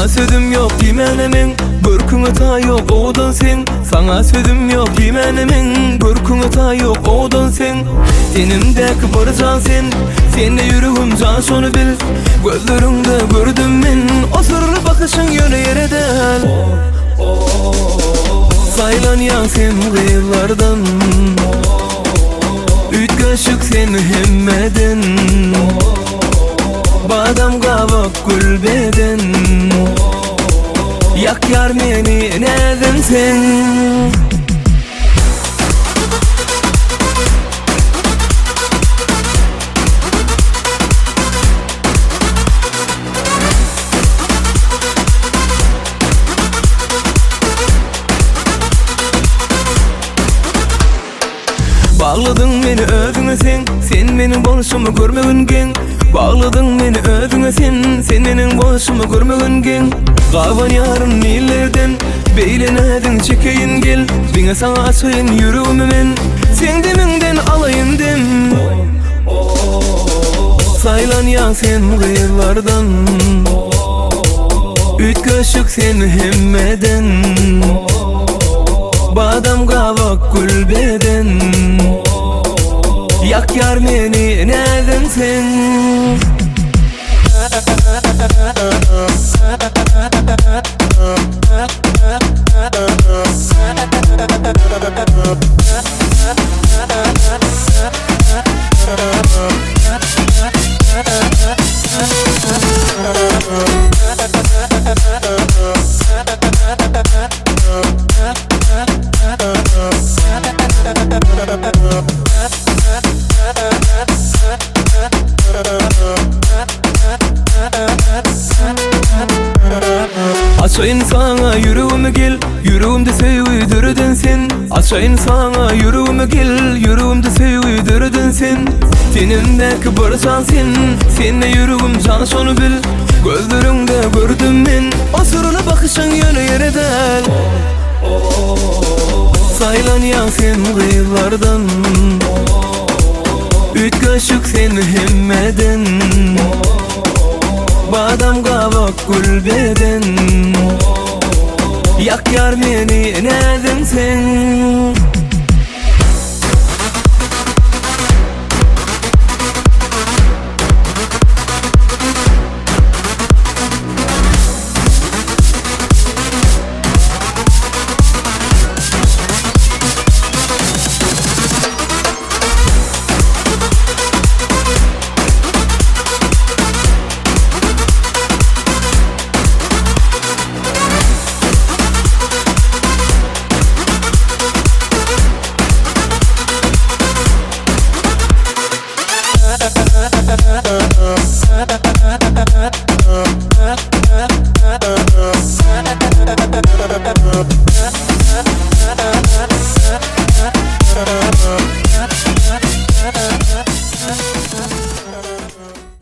Sana sözüm yok dimenemin, börküňe ta yok odan sen. Sana sözüm yok dimenemin, börküňe ta yok odan sen. Tenimdeki bir can sen, sende yüreğim can şonu bil. Gözlerinde gördüm men, o sırlı bakışın yöne yere del. Saylanyan sen gıylardan, ütköşük sen hemmeden. Badam gavak gülbeden, yak yar meni neden sen. Bağladın meni özüňe sen, sen menin boluşumy görmegin gen. Bağladın meni özüňe sen, sen menin boluşumy görmegin gen. Gawan yarın millerden, beýlenedin çekeyin gel. Biňe saňa açaýyn ýüregimi men, sen demiňden alaýyn dem. Saylanýan sen gıylardan, ütköşük sen hemmeden. Badam gavak gülbeden, yak yar meni neden sen. Açayın sana yüreğimi gel, yüreğimde sevgiydürden sen. Açayın sana yüreğimi gel, yüreğimde sevgiydürden sen. Tenimdeki bir can sen, sende yüreğim can şonu bil. Gözlerinde gördüm men, o sırlı bakışın yöne yere del. Saylanyan sen gıylardan, ütköşük sen hemmeden. Badam gavak gülbeden, yak yar meni neden sen.